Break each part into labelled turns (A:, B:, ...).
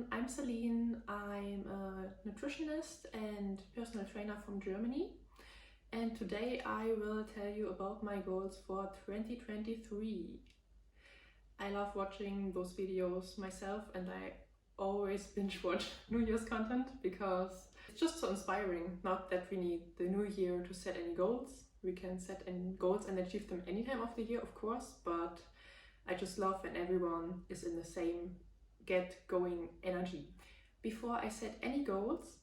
A: everyone, I'm Celine. I'm a nutritionist and personal trainer from Germany. And today I will tell you about my goals for 2023. I love watching those videos myself and I always binge watch New Year's content because it's just so inspiring. Not that we need the new year to set any goals. We can set any goals and achieve them any time of the year, of course, but I just love when everyone is in the same get going energy. Before I set any goals,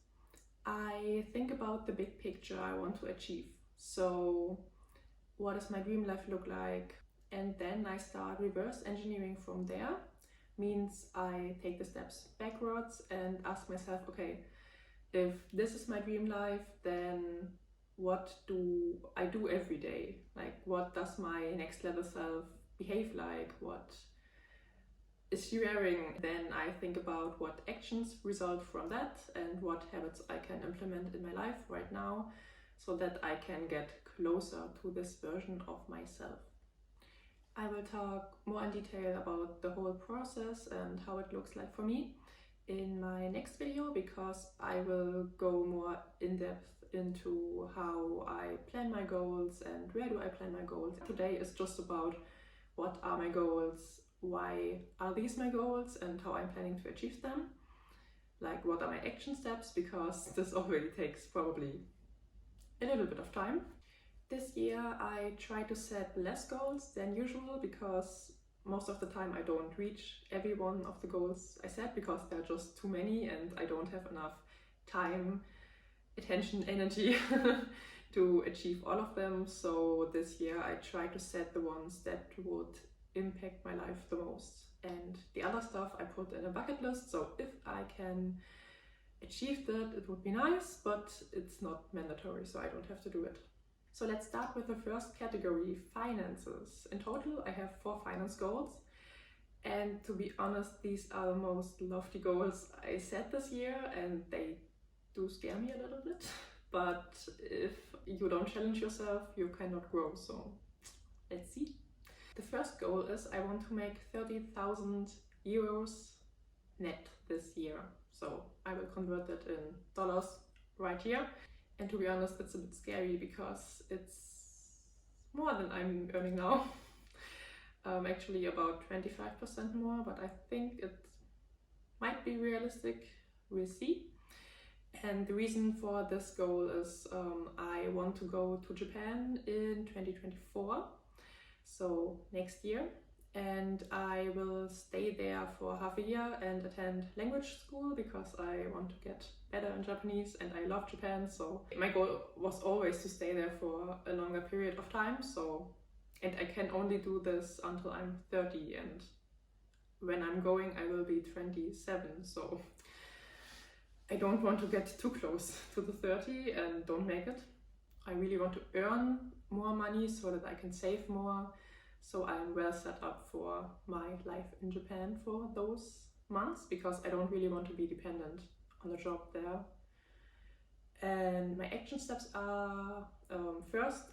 A: I think about the big picture I want to achieve. So what does my dream life look like? And then I start reverse engineering from there. Means I take the steps backwards and ask myself, okay, if this is my dream life, then what do I do every day? Like, what does my next level self behave like? What is she wearing? Then I think about what actions result from that and what habits I can implement in my life right now so that I can get closer to this version of myself. I will talk more in detail about the whole process and how it looks like for me in my next video, because I will go more in depth into how I plan my goals and where do I plan my goals. Today is just about what are my goals, why are these my goals, and how I'm planning to achieve them. Like, what are my action steps, because this already takes probably a little bit of time. This year I try to set less goals than usual because most of the time I don't reach every one of the goals I set because there are just too many and I don't have enough time, attention, energy to achieve all of them. So this year I try to set the ones that would impact my life the most. And the other stuff I put in a bucket list, so if I can achieve that, it would be nice, but it's not mandatory, so I don't have to do it. So let's start with the first category, finances. In total, I have 4 finance goals. And to be honest, these are the most lofty goals I set this year, and they do scare me a little bit. But if you don't challenge yourself, you cannot grow. So let's see. The first goal is I want to make 30,000 euros net this year. So I will convert that in dollars right here. And to be honest, it's a bit scary because it's more than I'm earning now. Actually about 25% more, but I think it might be realistic. We'll see. And the reason for this goal is I want to go to Japan in 2024, so next year. And I will stay there for half a year and attend language school because I want to get better in Japanese and I love Japan. So my goal was always to stay there for a longer period of time. And I can only do this until I'm 30, and when I'm going I will be 27. So I don't want to get too close to the 30 and don't make it. I really want to earn more money so that I can save more. So I'm well set up for my life in Japan for those months because I don't really want to be dependent on a job there. And my action steps are, first,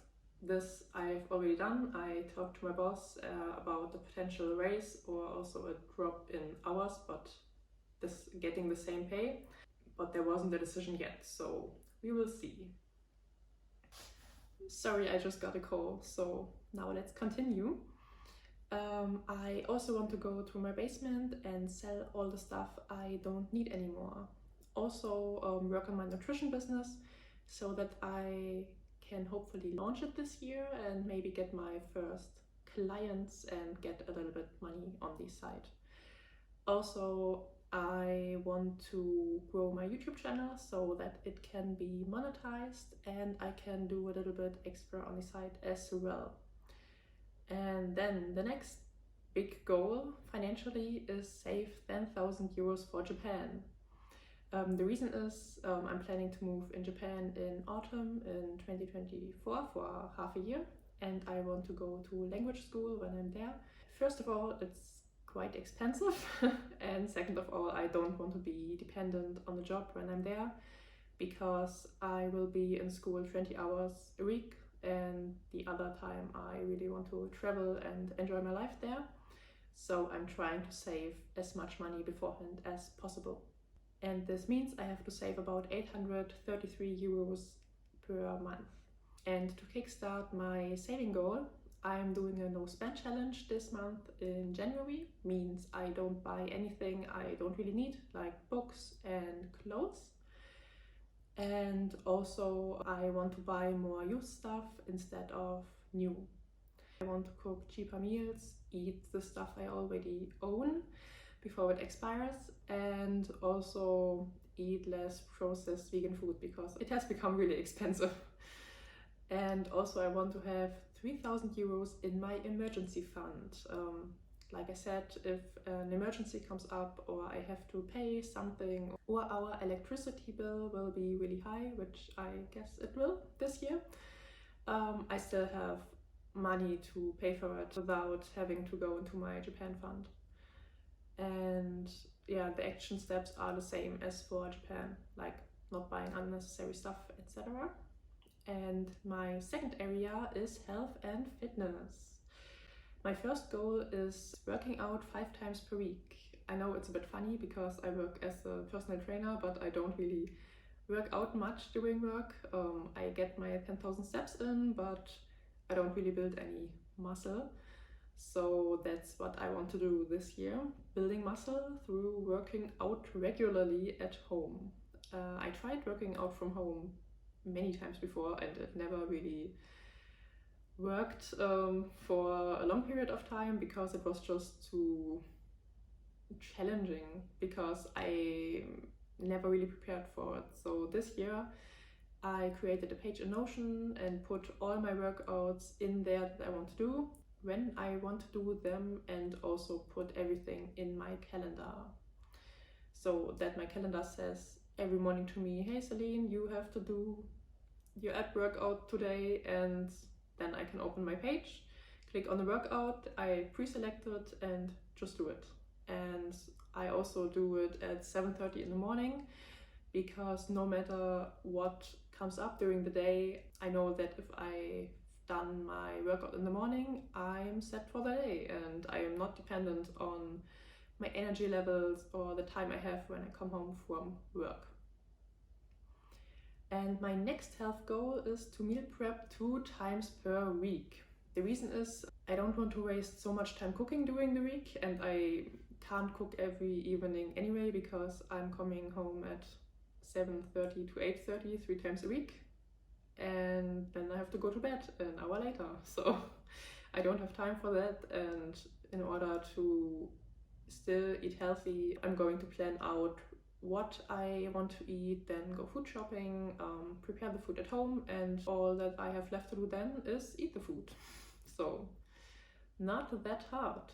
A: this I've already done. I talked to my boss about the potential raise or also a drop in hours, but getting the same pay. But there wasn't a decision yet, so we will see. Sorry, I just got a call, so now let's continue. I also want to go to my basement and sell all the stuff I don't need anymore. Also work on my nutrition business so that I can hopefully launch it this year and maybe get my first clients and get a little bit money on the side. Also, I want to grow my YouTube channel so that it can be monetized and I can do a little bit extra on the side as well. And then the next big goal financially is save 10,000 euros for Japan. The reason is I'm planning to move in Japan in autumn in 2024 for half a year, and I want to go to language school when I'm there. First of all, it's quite expensive and second of all, I don't want to be dependent on the job when I'm there because I will be in school 20 hours a week and the other time I really want to travel and enjoy my life there. So I'm trying to save as much money beforehand as possible. And this means I have to save about 833 euros per month. And to kickstart my saving goal, I'm doing a no spend challenge this month in January. Means I don't buy anything I don't really need, like books and clothes. And also I want to buy more used stuff instead of new. I want to cook cheaper meals, eat the stuff I already own before it expires, and also eat less processed vegan food because it has become really expensive. And also I want to have 3,000 euros in my emergency fund. Like I said, if an emergency comes up or I have to pay something or our electricity bill will be really high, which I guess it will this year, I still have money to pay for it without having to go into my Japan fund. And yeah, the action steps are the same as for Japan, like not buying unnecessary stuff, etc. And my second area is health and fitness. My first goal is working out 5 times per week. I know it's a bit funny because I work as a personal trainer, but I don't really work out much during work. I get my 10,000 steps in, but I don't really build any muscle. So that's what I want to do this year, building muscle through working out regularly at home. I tried working out from home many times before and it never really worked for a long period of time because it was just too challenging, because I never really prepared for it. So this year I created a page in Notion and put all my workouts in there that I want to do, when I want to do them, and also put everything in my calendar. So that my calendar says every morning to me, hey Celine, you have to do your ab workout today, and then I can open my page, click on the workout, I pre-select it and just do it. And I also do it at 7:30 in the morning, because no matter what comes up during the day, I know that if I've done my workout in the morning, I'm set for the day and I am not dependent on my energy levels or the time I have when I come home from work. And my next health goal is to meal prep 2 times per week. The reason is I don't want to waste so much time cooking during the week, and I can't cook every evening anyway because I'm coming home at 7:30 to 8:30 3 times a week, and then I have to go to bed an hour later. So I don't have time for that, and in order to still eat healthy, I'm going to plan out what I want to eat, then go food shopping, prepare the food at home, and all that I have left to do then is eat the food. So not that hard.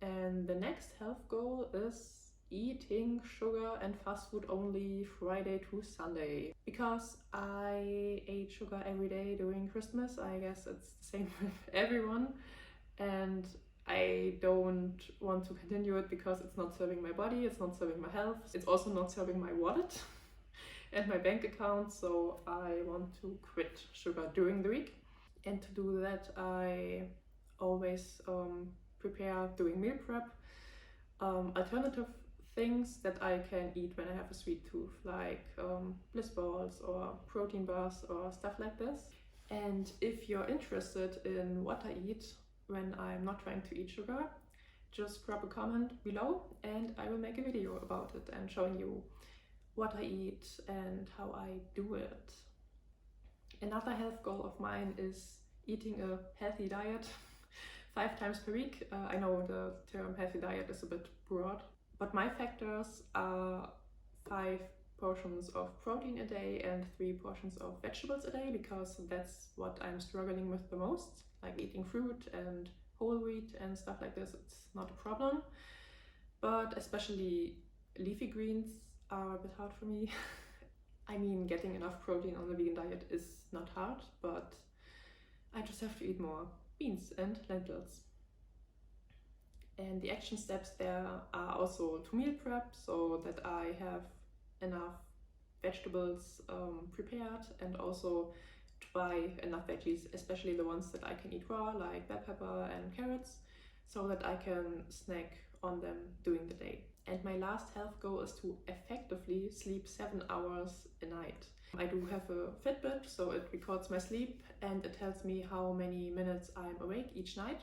A: And the next health goal is eating sugar and fast food only Friday to Sunday, because I ate sugar every day during Christmas. I guess it's the same with everyone, and I don't want to continue it because it's not serving my body, it's not serving my health, it's also not serving my wallet and my bank account. So I want to quit sugar during the week, and to do that I always prepare doing meal prep alternative things that I can eat when I have a sweet tooth, like bliss balls or protein bars or stuff like this. And if you're interested in what I eat when I'm not trying to eat sugar, just drop a comment below and I will make a video about it and showing you what I eat and how I do it. Another health goal of mine is eating a healthy diet 5 times per week. I know the term healthy diet is a bit broad, but my factors are 5 portions of protein a day and 3 portions of vegetables a day, because that's what I'm struggling with the most. Like eating fruit and whole wheat and stuff like this, it's not a problem. But especially leafy greens are a bit hard for me. I mean, getting enough protein on the vegan diet is not hard, but I just have to eat more beans and lentils. And the action steps there are also to meal prep, so that I have enough vegetables prepared, and also to buy enough veggies, especially the ones that I can eat raw, like bell pepper and carrots, so that I can snack on them during the day. And my last health goal is to effectively sleep 7 hours a night. I do have a Fitbit, so it records my sleep and it tells me how many minutes I'm awake each night.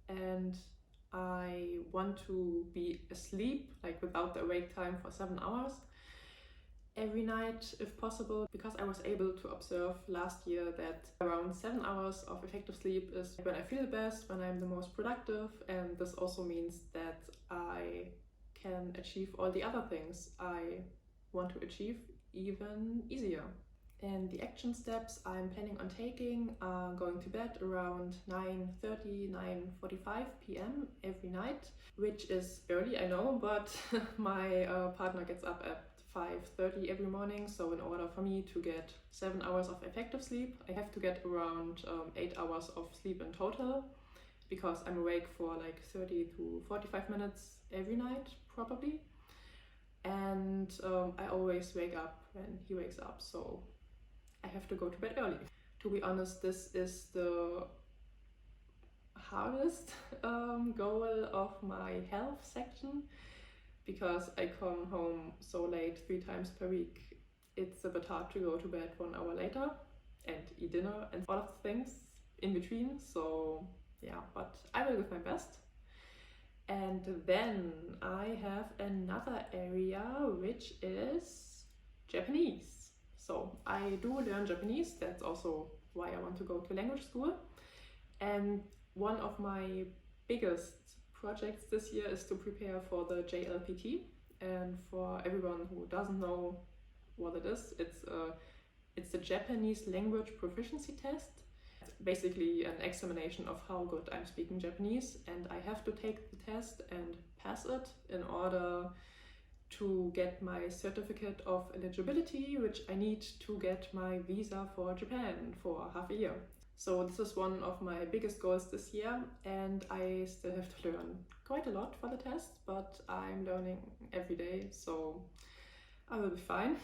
A: And I want to be asleep, like without the awake time, for 7 hours every night if possible, because I was able to observe last year that around 7 hours of effective sleep is when I feel the best, when I'm the most productive, and this also means that I can achieve all the other things I want to achieve even easier. And the action steps I'm planning on taking are going to bed around 9:30, 9:45 p.m. every night, which is early, I know, but my partner gets up at 5:30 every morning, so in order for me to get 7 hours of effective sleep, I have to get around 8 hours of sleep in total, because I'm awake for like 30 to 45 minutes every night, probably. And I always wake up when he wakes up, so I have to go to bed early. To be honest, this is the hardest goal of my health section, because I come home so late 3 times per week. It's a bit hard to go to bed 1 hour later and eat dinner and all of the things in between. So yeah, but I will give my best. And then I have another area, which is Japanese. So I do learn Japanese. That's also why I want to go to language school. And one of my biggest projects this year is to prepare for the JLPT. And for everyone who doesn't know what it is, it's the Japanese language proficiency test. It's basically an examination of how good I'm speaking Japanese, and I have to take the test and pass it in order to get my certificate of eligibility, which I need to get my visa for Japan for half a year. So this is one of my biggest goals this year, and I still have to learn quite a lot for the test, but I'm learning every day, so I will be fine.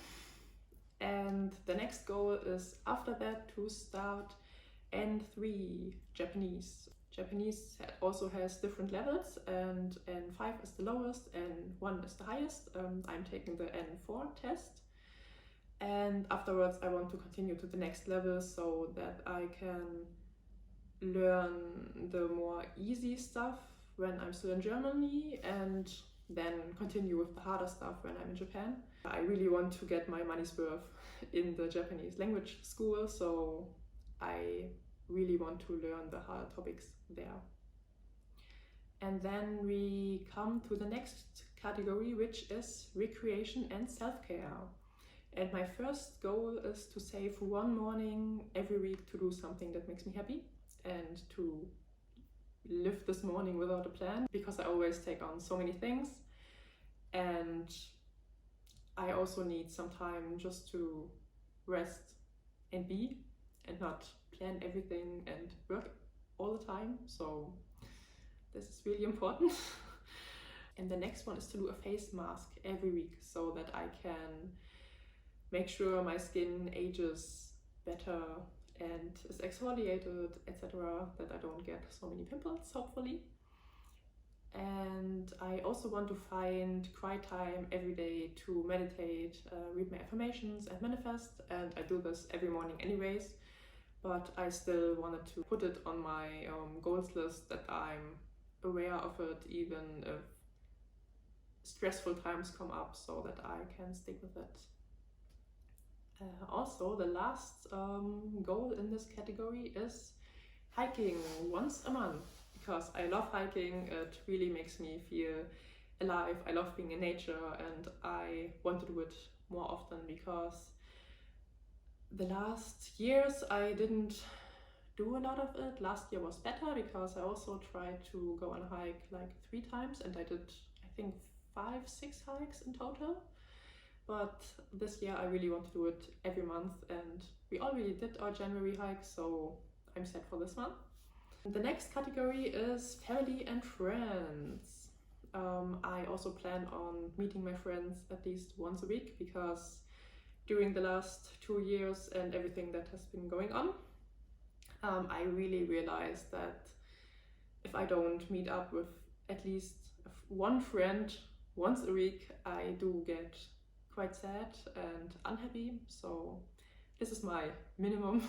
A: And the next goal is after that to start N3 Japanese. Japanese also has different levels, and N5 is the lowest, N1 is the highest. I'm taking the N4 test. And afterwards I want to continue to the next level so that I can learn the more easy stuff when I'm still in Germany, and then continue with the harder stuff when I'm in Japan. I really want to get my money's worth in the Japanese language school, so I really want to learn the harder topics there. And then we come to the next category, which is recreation and self-care. And my first goal is to save 1 morning every week to do something that makes me happy, and to live this morning without a plan, because I always take on so many things, and I also need some time just to rest and be, and not plan everything and work all the time. So this is really important. And the next one is to do a face mask every week, so that I can make sure my skin ages better and is exfoliated, etc., that I don't get so many pimples, hopefully. And I also want to find quiet time every day to meditate, read my affirmations and manifest, and I do this every morning anyways, but I still wanted to put it on my goals list, that I'm aware of it even if stressful times come up, so that I can stick with it. Also, the last goal in this category is hiking once a month, because I love hiking. It really makes me feel alive. I love being in nature, and I want to do it more often, because the last years I didn't do a lot of it. Last year was better, because I also tried to go on a hike like 3 times, and I did, I think, 5-6 hikes in total. But this year I really want to do it every month, and we already did our January hike, so I'm set for this one. The next category is family and friends. I also plan on meeting my friends at least once a week, because during the last 2 years and everything that has been going on, I really realized that if I don't meet up with at least one friend once a week, I do get quite sad and unhappy. So this is my minimum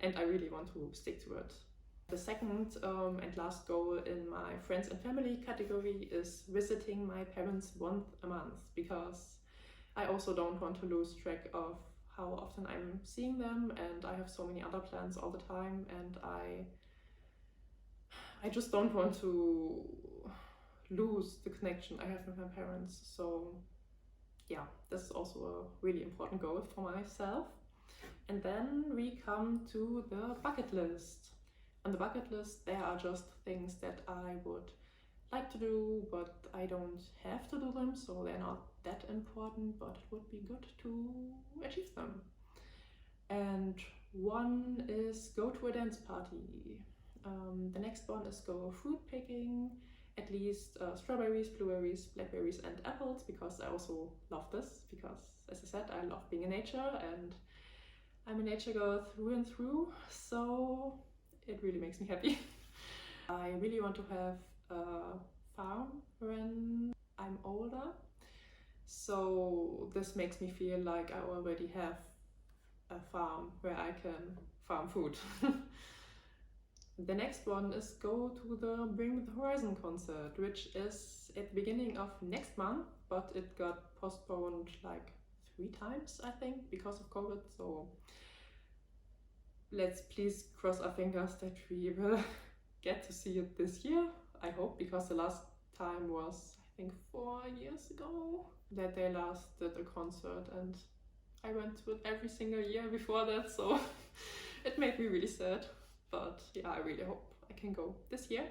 A: and I really want to stick to it. The second and last goal in my friends and family category is visiting my parents once a month, because I also don't want to lose track of how often I'm seeing them, and I have so many other plans all the time, and I just don't want to lose the connection I have with my parents. So yeah, this is also a really important goal for myself. And then we come to the bucket list. On the bucket list, there are just things that I would like to do, but I don't have to do them, so they're not that important, but it would be good to achieve them. And one is go to a dance party. The next one is go fruit picking, at least strawberries, blueberries, blackberries and apples, because I also love this, because as I said, I love being in nature and I'm a nature girl through and through, so it really makes me happy. I really want to have a farm when I'm older, so this makes me feel like I already have a farm where I can farm food. The next one is go to the Bring the Horizon concert, which is at the beginning of next month, but it got postponed like 3 times, I think, because of COVID. So let's please cross our fingers that we will get to see it this year. I hope, because the last time was, I think, 4 years ago that they last did a concert, and I went to it every single year before that, so it made me really sad. But yeah, I really hope I can go this year.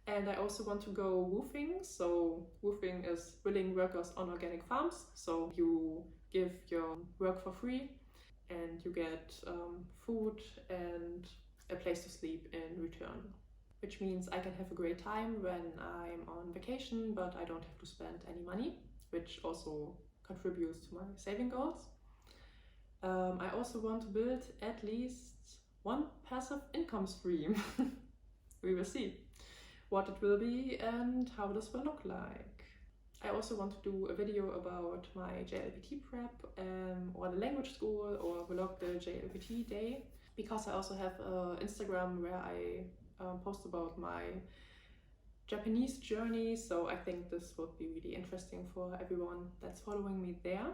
A: And I also want to go woofing. So woofing is willing workers on organic farms. So you give your work for free and you get food and a place to sleep in return. Which means I can have a great time when I'm on vacation, but I don't have to spend any money, which also contributes to my saving goals. I also want to build at least one passive income stream. We will see what it will be and how this will look like. I also want to do a video about my JLPT prep or the language school, or vlog the JLPT day, because I also have Instagram where I post about my Japanese journey, so I think this would be really interesting for everyone that's following me there.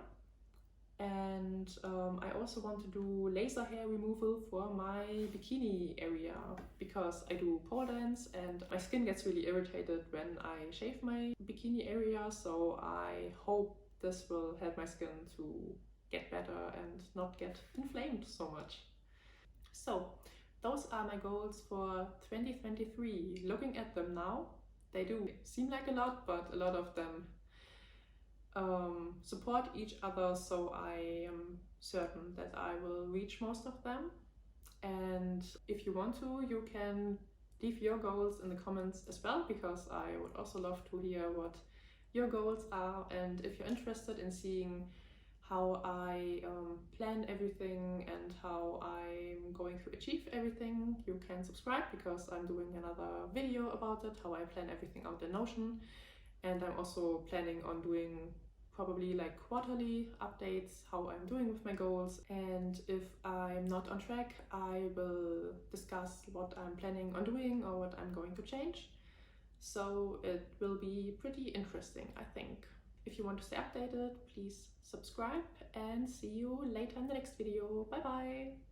A: And I also want to do laser hair removal for my bikini area, because I do pole dance and my skin gets really irritated when I shave my bikini area, so I hope this will help my skin to get better and not get inflamed so much. So those are my goals for 2023. Looking at them now, they do seem like a lot, but a lot of them support each other, so I am certain that I will reach most of them. And if you want to, you can leave your goals in the comments as well, because I would also love to hear what your goals are. And if you're interested in seeing how I plan everything and how I'm going to achieve everything, you can subscribe, because I'm doing another video about it, how I plan everything out in Notion. And I'm also planning on doing probably like quarterly updates, how I'm doing with my goals. And if I'm not on track, I will discuss what I'm planning on doing or what I'm going to change. So it will be pretty interesting, I think. If you want to stay updated, please subscribe, and see you later in the next video. Bye bye!